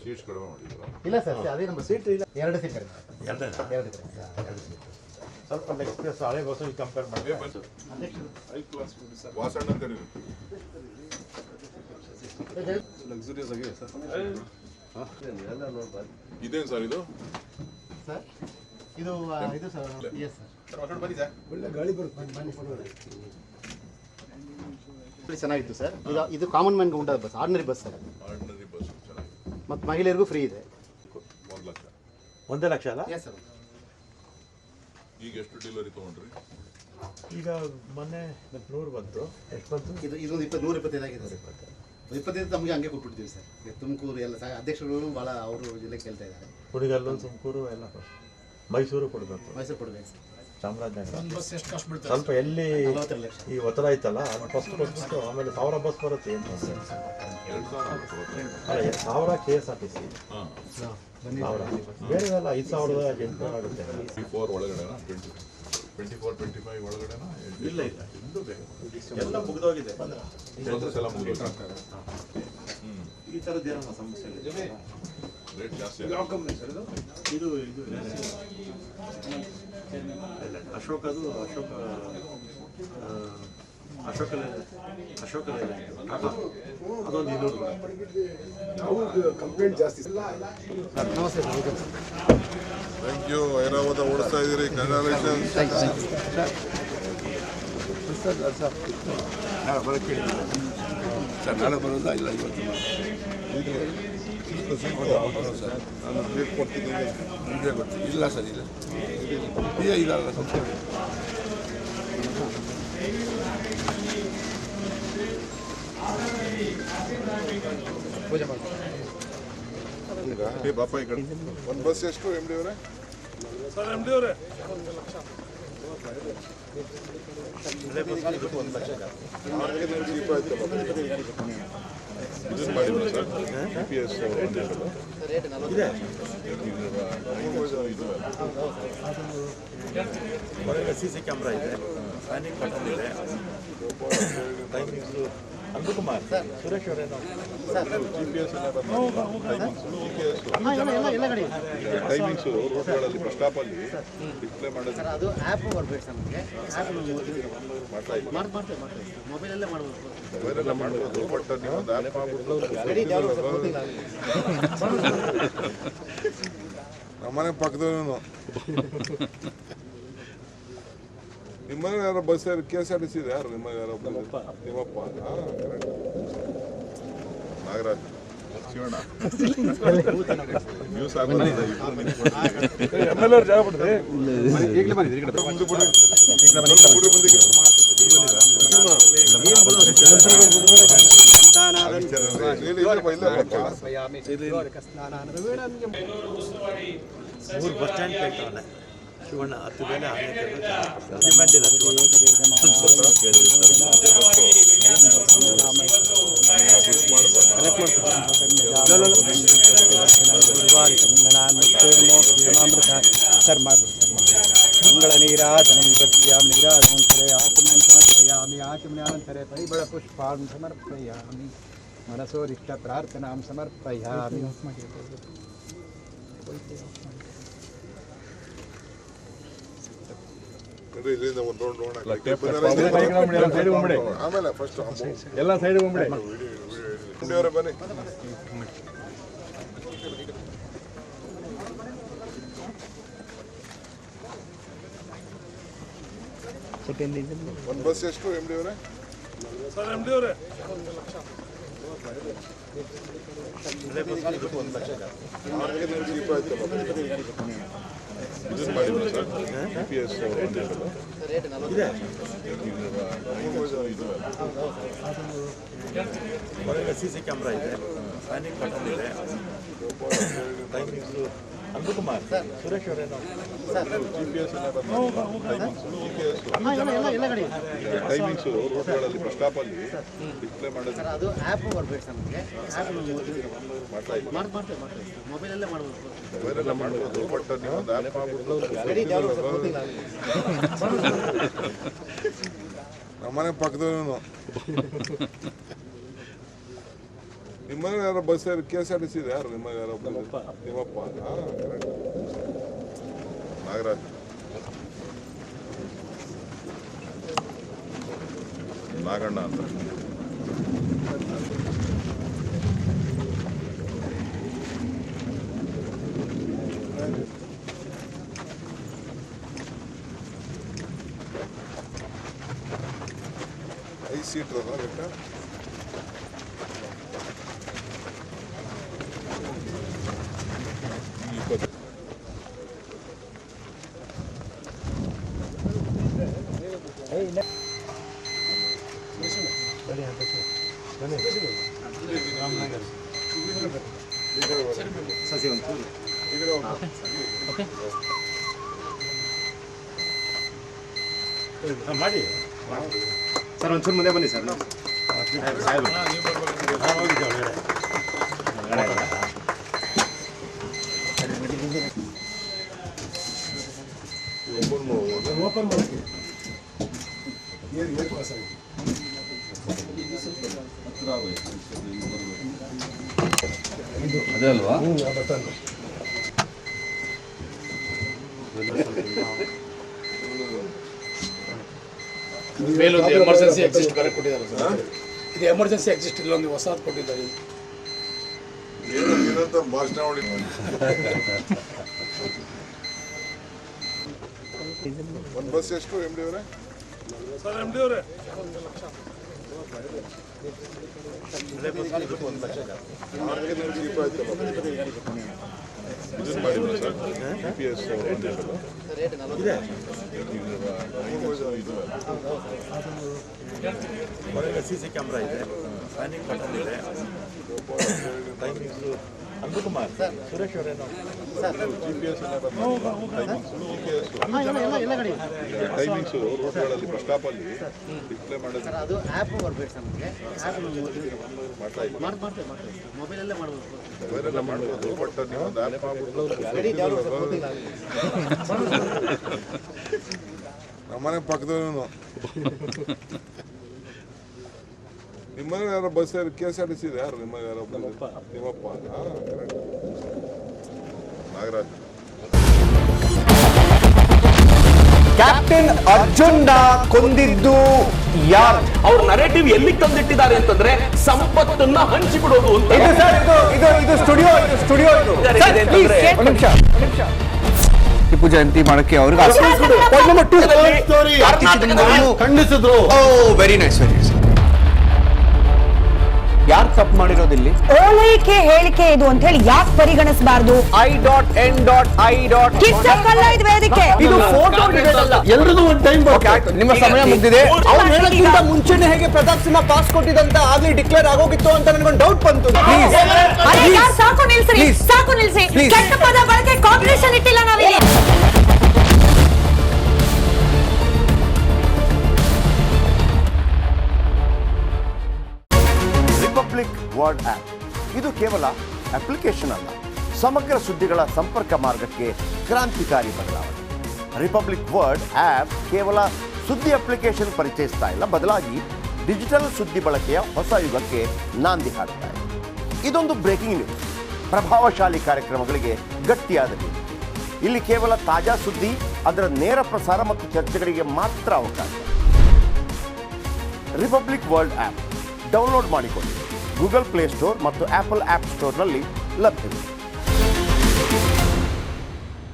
Seats ಕಡಿಮೆ ಮಾಡಿದ್ರು ಇಲ್ಲ ಸರ್, ಅದೇ ನಮ್ಮ ಸೀಟ್ ಇಲ್ಲ, 2 ಸೀಟ್ ಕಡಿಮೆ. 2 ಸೀಟ್ ಸ್ವಲ್ಪ ಎಕ್ಸ್ಪ್ರೆಸ್ ಹಳೆ ಬಸ್ ಕಂಪೇರ್ ಮಾಡಿ ವಾಸಣ್ಣ ಅಂತ ಹೇಳಿ ಲಕ್ಸುರಿಯಸ್ ಆಗಿದೆ ಸರ್. ಇದೇನು ಸರ್ ಇದು? ಸರ್ ಇದು ಸರ್ ಎಸ್ ಸರ್, ಬನ್ನಿ ಸರ್, ಒಳ್ಳೆ ಗಾಳಿ ಬರುತ್ತೆ. ಚೆನ್ನಾಗಿತ್ತು ಸರ್. ಇದು ಕಾಮನ್ ಮ್ಯಾನ್ಗೆ ಉಂಟಾದ bus, ordinary bus sir. Ordinary bus ಚೆನ್ನಾಗಿದೆ ಮತ್ತು ಮಹಿಳೆಯರಿಗೂ ಫ್ರೀ ಇದೆ. 1 ಲಕ್ಷ. 1 ಲಕ್ಷ ಅಲ್ಲ? Yes sir. ಈಗ ಎಷ್ಟು ಡೆಲಿವರಿ ತೊಗೊಂಡ್ರಿ? ಈಗ ಮೊನ್ನೆ 100 ಬಂತು. ಎಷ್ಟು ಬಂತು? ಇದೊಂದು 125 ಆಗಿದೆ ಸರ್. 25 ನಮಗೆ ಹಂಗೆ ಕೊಟ್ಬಿಡ್ತೀವಿ ಸರ್. ತುಮಕೂರು ಎಲ್ಲ ಅಧ್ಯಕ್ಷರು ಭಾಳ ಅವರು ಜಿಲ್ಲೆ ಕೇಳ್ತಾ ಇದ್ದಾರೆ. ಕುಣಿಗಲ್ಲು, ತುಮಕೂರು ಎಲ್ಲ, ಮೈಸೂರು ಕೊಡಬೇಕು. ಮೈಸೂರು ಕೊಡಬೇಕು ಸರ್. ಚಾಮರಾಜನಗರ ಸ್ವಲ್ಪ ಎಲ್ಲಿ ಈ ಒತ್ತಡ ಐತಲ್ಲ ಅದು ಫಸ್ಟ್ ಕೊಟ್ಬಿಟ್ಟು ಆಮೇಲೆ 1000 ಬಸ್ ಬರುತ್ತೆ. ಏನು ಅಲ್ಲ, 1000 KSRTC, 1000 ಬೇರೆದಲ್ಲ. 5800 ಆಗುತ್ತೆ. 24 ಒಳಗಡೆನಾ? 24, 25 ಒಳಗಡೆನಾ? ಇಲ್ಲ ಎಲ್ಲ ಮುಗಿದೋಗಿದೆ. ಎಲ್ಲ ಮುಗಿದೋಗಿದೆ. ಈ ಥರದ್ದು ಏನೋ ಸಮಸ್ಯೆ ಇಲ್ಲ. ರೇಟ್ ಜಾಸ್ತಿ ಇದು ಅಶೋಕದು ಅಶೋಕ ಅದೊಂದು 200. ನಾವು ಕಂಪ್ಲೇಂಟ್ ಜಾಸ್ತಿ. ನಮಸ್ತೆ ಸರ್. Thank you. ಐರಾವತ ಓಡಿಸ್ತಾ ಇದ್ದೀರಿ, ಕಂಗ್ರಾಚುಲೇಷನ್ಸ್. ಸರ್ ನಾಳೆ ಬರೋದಾ? ಇಲ್ಲ ಇವತ್ತು ಸರ್ ನಾನು ರೇಟ್ ಕೊಡ್ತಿದ್ದೀನಿ. ಮುಂದೆ ಗೊತ್ತಿಲ್ಲ. ಇಲ್ಲ ಸರ್, ಇಲ್ಲ ಇದಲ್ಲ ಸಂಸ್ಥೆ. ಪೂಜೆ ಮಾಡಿ ಬಾಪ ಈ ಕಡೆ. 1 ಬಸ್ ಎಷ್ಟು MD ಅವರೇ? ಸರ್ MD ಅವರೇ, 1 ಲಕ್ಷ. ಇದನ್ನು ಮಾಡಿದ್ರು ಸರ್ GPS ಇದೆ. ಒಳಗಡೆ CC ಕ್ಯಾಮ್ರಾ ಇದೆ, ಸ್ಕ್ಯಾನಿಂಗ್ ಬಟನ್ ಇದೆ, ಟೈಮಿಂಗ್ಸು. ಅನ್ಬುಕುಮಾರ್ ಸುರೇಶ್ ಅವರೇನೋ GPS ಟೈಮಿಂಗ್ಸು ರೋಡ್ಗಳಲ್ಲಿ ಬಸ್ ಸ್ಟಾಪಲ್ಲಿ ಡಿಸ್ಪ್ಲೇ ಮಾಡೋದು. ಅದು ಆ್ಯಪ್ ಬರಬೇಕು ಸರ್. ನಮಗೆ ಆ್ಯಪ್ ಮಾಡ್ತೇವೆ ಮೊಬೈಲಲ್ಲೇ ಮಾಡ್ಬೋದು. ಮೊಬೈಲೆಲ್ಲ ಮಾಡ್ಬೋದು, ಬಟ್ ನೀವು ಒಂದು ಆ್ಯಪ್ ನಮ್ಮನೆ ಪಕ್ಕದವನು. ನಿಮ್ಮನೆ ಯಾರೋ ಬಸ್ KSRTC ಇದೆ? ಯಾರು ನಿಮ್ಮ ಯಾರೋ? ನಿಮ್ಮಪ್ಪ? ನಾಗರಾಜ್ ಶಿವಣ್ಣ ನ್ಯೂಸ್ ಆಗೋದಿಲ್ಲ. MLA ಜಾಗ ಬಿಡ್ರಿ. ಮೂರು ಬಸ್ ಸ್ಟ್ಯಾಂಡ್ ಕೇಳ್ತಾವನೆ ಶಿವಣ್ಣ. 10 ಬೇಲೆ ಡಿಮ್ಯಾಂಡ್ ಇಲ್ಲ ಶಿವಣ್ಣ. ಸರ್ ಮಾಡ್ಬಿಡಿ ಮಂಗಳ ನೀರಾಜನಂ ಪಶ್ಯಾಮಿ ನೀರಾಜನಂತರೆ ಆತ್ಮನ್ ಸಮರ್ಪಯಾಮಿ ಆತ್ಮನ್ಯಾನಂತರೆ ಪರಿಬಳ ಪುಷ್ಪಾಂ ಸಮರ್ಪಯಾಮಿ ಮನಸೋರಿಷ್ಟ ಪ್ರಾರ್ಥನಾಂ ಸಮರ್ಪಯಾಮಿ. ಇದರಿಂದ ಒಂದು ರೌಂಡ್ ಆಮೇಲೆ ಫಸ್ಟ್ ಎಲ್ಲ ಸೈಡ್ ಬಂದ್ಬಿಡಿ. ಅವರೇ ಬನ್ನಿ. ಒಂದು ಬಸ್ ಎಷ್ಟು MD ಅವರೇ? ಸರ್ MD ಅವರೇ, 1 ಲಕ್ಷ. ಇದನ್ನು ಮಾಡಿದ್ರು ಸರ್ GPS ಇದೆ. ಒಳಗಡೆ CC ಕ್ಯಾಮ್ರಾ ಇದೆ, ಸ್ಕ್ಯಾನಿಂಗ್ ಬಟನ್ ಇದೆ, ಟೈಮಿಂಗ್ಸು. ಅನ್ಬುಕುಮಾರ್ ಸುರೇಶ್ ಅವರೇನೋ ಟೈಮಿಂಗ್ಸು ರೋಡ್ಗಳಲ್ಲಿ ಬಸ್ ಸ್ಟಾಪಲ್ಲಿ ಡಿಸ್ಪ್ಲೇ ಮಾಡೋದು. ಅದು ಆ್ಯಪ್ ಬರಬೇಕು ಸರ್. ನಮಗೆ ಮಾಡ್ತೇವೆ ಮೊಬೈಲಲ್ಲೇ ಮಾಡ್ಬೋದು. ಮೊಬೈಲೆಲ್ಲ ಮಾಡ್ಬೋದು, ಬಟ್ ನೀವು ಒಂದು ಆ್ಯಪ್ ನಮ್ಮನೆ ಪಕ್ಕದವನು. ನಿಮ್ಮ ಮನೆ ಯಾರೋ ಬಸ್ KSRTC ಇದೆ ಯಾರು ನಿಮ್ಮ ಯಾರೋ ನಿಮ್ಮಪ್ಪ ಕರೆಕ್ಟ್ ನಾಗರಾಜ್ ನಾಗಣ್ಣ ಅಂತ ಸೀಟ್ರ ಲೆಕ್ಕ ಮಾಡಿ ಸರ್ ಒಂಚೂರು ಮುಂದೆ ಬನ್ನಿ ಸರ್ ಓಪನ್ ಮಾಡಿ ಅದೇ ಅಲ್ವಾ ಬಟನ್ ಮೇಲೊಂದು ಎಮರ್ಜೆನ್ಸಿ ಎಕ್ಸಿಸ್ಟ್ ಬೇರೆ ಕೊಟ್ಟಿದ್ದಾರೆ ಸರ್. ಇದು ಎಮರ್ಜೆನ್ಸಿ ಎಕ್ಸಿಸ್ಟ್ ಇಲ್ಲೊಂದು ಹೊಸದು ಕೊಟ್ಟಿದ್ದಾರೆ. ಏನಂತ ಭಾಷಣ ಮಾಡಿ ಒಂದು ಬಸ್ ಎಷ್ಟು MD ಅವರೇ ಸರ್ MD ಅವರೇ GPS CC ಕ್ಯಾಮ್ರಾ ಇದೆ, ಸ್ಕ್ಯಾನಿಂಗ್ ಬಟನ್ ಇದೆ, ಟೈಮಿಂಗ್ಸು ಅನ್ಬುಕುಮಾರ್ ಸುರೇಶ್ ಅವರೇನೋ ಟೈಮಿಂಗ್ಸು ರೋಡ್ಗಳಲ್ಲಿ ಬಸ್ ಸ್ಟಾಪಲ್ಲಿ ಡಿಸ್ಪ್ಲೇ ಮಾಡೋದು ಅದು ಆ್ಯಪ್ ಬರಬೇಕು ಸರ್ ನಮಗೆ ಮಾಡ್ತೇವೆ ಮೊಬೈಲಲ್ಲೇ ಮಾಡ್ಬೋದು ಮೊಬೈಲೆಲ್ಲ ಮಾಡ್ಬೋದು ಬಟ್ ನೀವು ಒಂದು ಆ್ಯಪ್ ನಮ್ಮನೆ ಪಕ್ಕದವನು ನಿಮ್ಮನೆ ಯಾರೋ ಬಸ್ KSRTC ಇದೆ ಯಾರು ನಿಮ್ಮ ಯಾರೋ ನಿಮ್ಮಪ್ಪ ಕರೆಕ್ಟ್ ನಾಗರಾಜ್ ಕ್ಯಾಪ್ಟನ್ ಅರ್ಜುನ್ ಕೊಂದಿದ್ದು ಯಾರು? ಅವ್ರ ನರೇಟಿವ್ ಎಲ್ಲಿಗೆ ತಂದಿಟ್ಟಿದ್ದಾರೆ ಅಂತಂದ್ರೆ ಸಂಪತ್ತನ್ನ ಹಂಚಿಬಿಡೋದು ಅಂತ. ಇದು ಸ್ಟುಡಿಯೋ ಟಿಪ್ಪು ಜಯಂತಿ ಮಾಡಕ್ಕೆ ಅವ್ರಿಗೆ ಖಂಡಿಸಿದ್ರು. ವೆರಿ ನೈಸ್ ಯಾರು ತಪ್ಪು ಮಾಡಿರೋದಿಲ್ಲಿ? ಓಲೈಕೆ ಹೇಳಿಕೆ ಇದು ಅಂತ ಹೇಳಿ ಯಾಕೆ ಪರಿಗಣಿಸಬಾರದು? I.N.I. ವೇದಿಕೆ ಇದು ಫೋಟೋ ಎಲ್ರಿಗೂ ಒಂದು ಟೈಮ್ ನಿಮ್ಮ ಸಮಯ ಮುಗಿದಿದೆ. ಅವ್ರು ಹೇಳೋಕ್ಕಿಂತ ಮುಂಚೆನೆ ಹೇಗೆ ಪ್ರತಾಪ್ ಸಿಂಹ ಪಾಸ್ ಕೊಟ್ಟಿದಂತ ಆಗ್ಲಿ ಡಿಕ್ಲೇರ್ ಆಗೋಗಿತ್ತು ಅಂತ ನನಗೊಂದು ಡೌಟ್ ಬಂತು. ಸಾಕು ನಿಲ್ಸಿ ಕೆಟ್ಟ ಪದ ಬಳಕೆ ಕಾಂಪಿಟೇಷನ್ ಇಟ್ಟಿಲ್ಲ ನಾವಿಲ್ಲಿ. ರಿಪಬ್ಲಿಕ್ ವರ್ಡ್ ಆಪ್ ಇದು ಕೇವಲ ಅಪ್ಲಿಕೇಶನ್ ಅಲ್ಲ, ಸಮಗ್ರ ಸುದ್ದಿಗಳ ಸಂಪರ್ಕ ಮಾರ್ಗಕ್ಕೆ ಕ್ರಾಂತಿಕಾರಿ ಬದಲಾವಣೆ. ರಿಪಬ್ಲಿಕ್ ವರ್ಡ್ ಆಪ್ ಕೇವಲ ಸುದ್ದಿ ಅಪ್ಲಿಕೇಶನ್ ಪರಿಚಯಿಸ್ತಾ ಇಲ್ಲ, ಬದಲಾಗಿ ಡಿಜಿಟಲ್ ಸುದ್ದಿ ಬಳಕೆಯ ಹೊಸ ಯುಗಕ್ಕೆ ನಾಂದಿ ಹಾಡ್ತಾ ಇದೆ. ಇದೊಂದು ಬ್ರೇಕಿಂಗ್ ನ್ಯೂಸ್, ಪ್ರಭಾವಶಾಲಿ ಕಾರ್ಯಕ್ರಮಗಳಿಗೆ ಗಟ್ಟಿಯಾದ ನ್ಯೂಸ್. ಇಲ್ಲಿ ಕೇವಲ ತಾಜಾ ಸುದ್ದಿ, ಅದರ ನೇರ ಪ್ರಸಾರ ಮತ್ತು ಚರ್ಚೆಗಳಿಗೆ ಮಾತ್ರ ಅವಕಾಶ. ರಿಪಬ್ಲಿಕ್ ವರ್ಲ್ಡ್ ಆ್ಯಪ್ ಡೌನ್ಲೋಡ್ ಮಾಡಿಕೊಳ್ಳಿ. ಗೂಗಲ್ ಪ್ಲೇಸ್ಟೋರ್ ಮತ್ತು ಆಪಲ್ ಆ್ಯಪ್ ಸ್ಟೋರ್ನಲ್ಲಿ ಲಭ್ಯವಿದೆ.